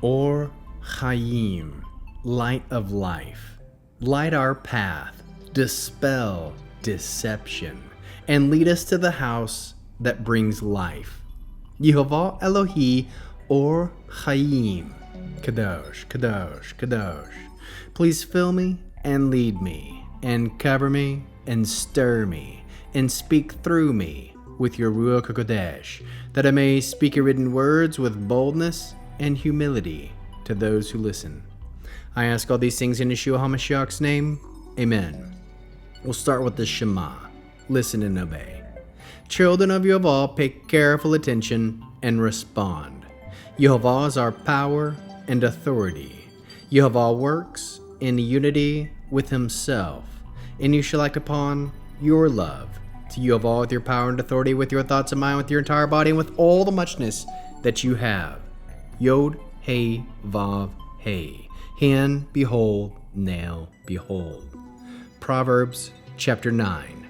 Or Chaim, light of life. Light our path, dispel deception, and lead us to the house that brings life. Yehovah Elohi or Chaim. Kadosh, Kadosh, Kadosh. Please fill me and lead me, and cover me and stir me, and speak through me with your Ruach HaKodesh, that I may speak your written words with boldness and humility to those who listen. I ask all these things in Yeshua HaMashiach's name. Amen. We'll start with the Shema. Listen and obey. Children of Yehovah, pay careful attention and respond. Yehovah is our power and authority. Yehovah works in unity with himself, and you shall act upon your love to Yehovah with your power and authority, with your thoughts and mind, with your entire body, and with all the muchness that you have. Yod, Hey, Vav, Hey. Hen, behold, now, behold. Proverbs chapter 9.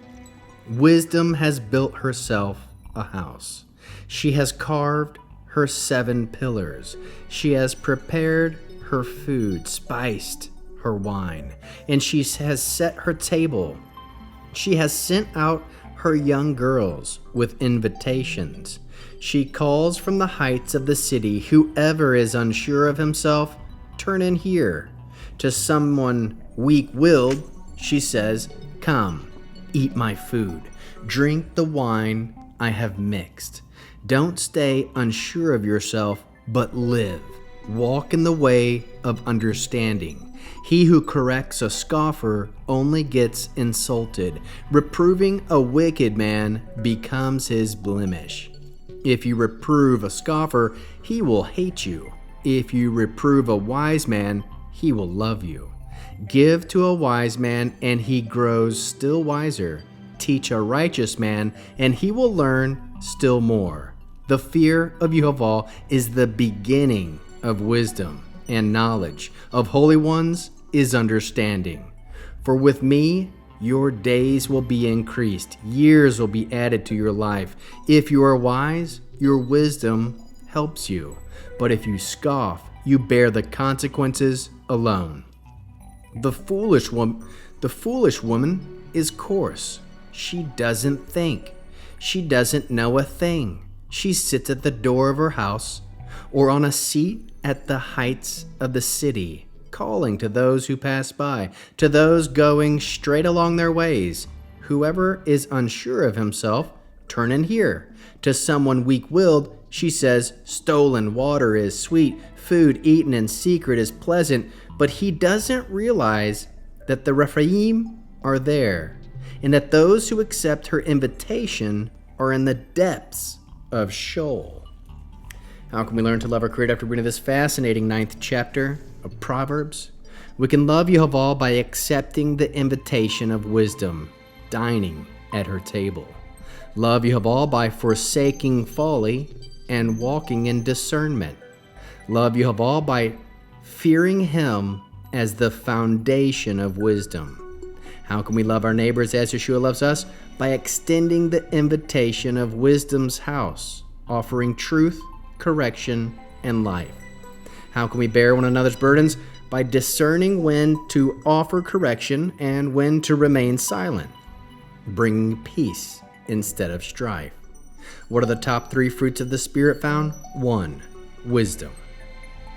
Wisdom has built herself a house. She has carved her 7 pillars. She has prepared her food, spiced her wine, and she has set her table. She has sent out her young girls with invitations. She calls from the heights of the city, whoever is unsure of himself, turn in here. To someone weak-willed, she says, come, eat my food, drink the wine I have mixed. Don't stay unsure of yourself, but live. Walk in the way of understanding. He who corrects a scoffer only gets insulted. Reproving a wicked man becomes his blemish. If you reprove a scoffer, he will hate you. If you reprove a wise man, he will love you. Give to a wise man, and he grows still wiser. Teach a righteous man, and he will learn still more. The fear of Yehovah is the beginning of wisdom and knowledge. Of holy ones is understanding. For with me, your days will be increased. Years will be added to your life. If you are wise, your wisdom helps you. But if you scoff, you bear the consequences alone. The foolish woman is coarse. She doesn't think. She doesn't know a thing. She sits at the door of her house or on a seat at the heights of the city, calling to those who pass by, to those going straight along their ways. Whoever is unsure of himself, turn in here. To someone weak-willed, she says, stolen water is sweet, food eaten in secret is pleasant, but he doesn't realize that the Rephaim are there, and that those who accept her invitation are in the depths of Sheol. How can we learn to love our Creator after reading this fascinating 9th chapter of Proverbs? We can love Yehovah by accepting the invitation of wisdom, dining at her table. Love Yehovah by forsaking folly and walking in discernment. Love Yehovah by fearing him as the foundation of wisdom. How can we love our neighbors as Yeshua loves us? By extending the invitation of wisdom's house, offering truth, correction, and life. How can we bear one another's burdens? By discerning when to offer correction and when to remain silent, bringing peace instead of strife. What are the top 3 fruits of the Spirit found? 1. Wisdom.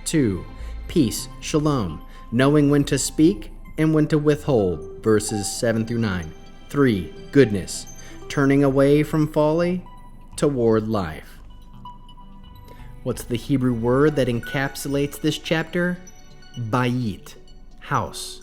2. Peace, shalom, knowing when to speak and when to withhold, verses 7 through 9. 3. Goodness, turning away from folly toward life. What's the Hebrew word that encapsulates this chapter? Bayit, house.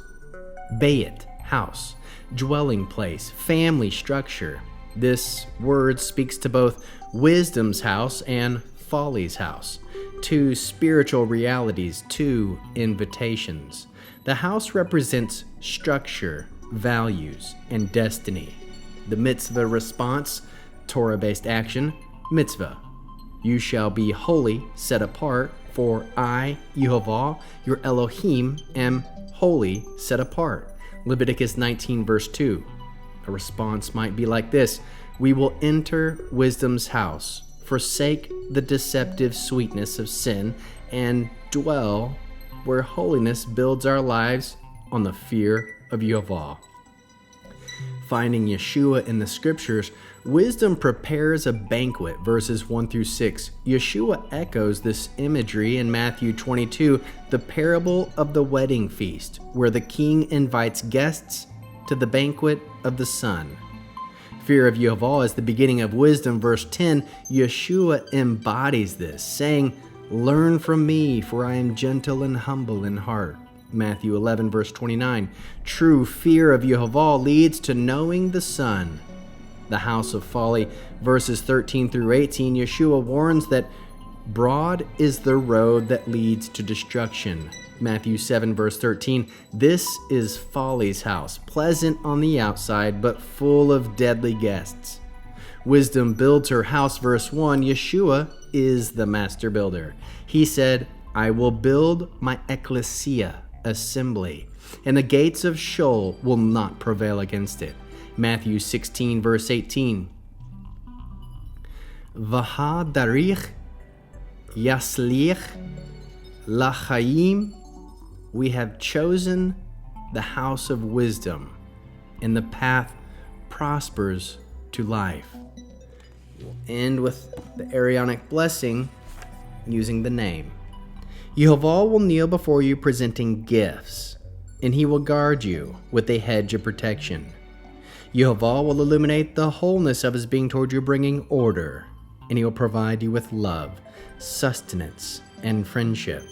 Bayit, house, dwelling place, family structure. This word speaks to both wisdom's house and folly's house, 2 spiritual realities, 2 invitations. The house represents structure, values, and destiny. The mitzvah response, Torah-based action, mitzvah. You shall be holy, set apart, for I, Yehovah, your Elohim, am holy, set apart. Leviticus 19, verse 2. A response might be like this: we will enter wisdom's house, forsake the deceptive sweetness of sin, and dwell where holiness builds our lives on the fear of Yehovah. Finding Yeshua in the scriptures, wisdom prepares a banquet, verses 1 through 6. Yeshua echoes this imagery in Matthew 22, the parable of the wedding feast, where the king invites guests to the banquet of the Son. Fear of Yehovah is the beginning of wisdom. Verse 10, Yeshua embodies this, saying, "Learn from me, for I am gentle and humble in heart." Matthew 11, verse 29. True fear of Yehovah leads to knowing the Son. The house of folly, verses 13 through 18, Yeshua warns that broad is the road that leads to destruction. Matthew 7, verse 13. This is folly's house, pleasant on the outside, but full of deadly guests. Wisdom builds her house, verse 1. Yeshua is the master builder. He said, "I will build my ecclesia," assembly, and the gates of Sheol will not prevail against it. Matthew 16, verse 18. Vaha darich yaslich lachaim. We have chosen the house of wisdom, and the path prospers to life. We'll end with the Aaronic blessing using the name. Yehovah will kneel before you presenting gifts, and he will guard you with a hedge of protection. Yehovah will illuminate the wholeness of his being toward you, bringing order, and he will provide you with love, sustenance, and friendship.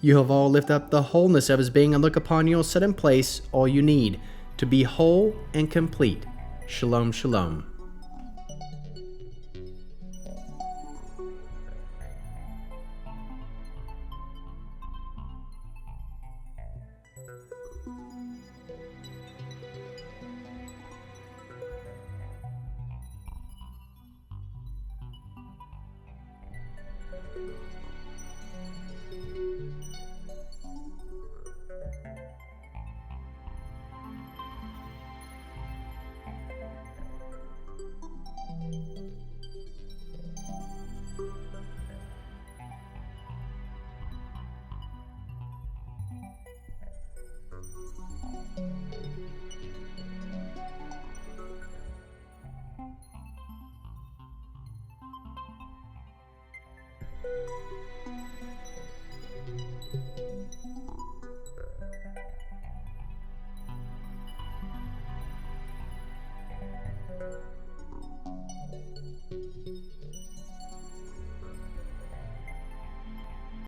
Yehovah will lift up the wholeness of his being and look upon you and set in place all you need to be whole and complete. Shalom, shalom.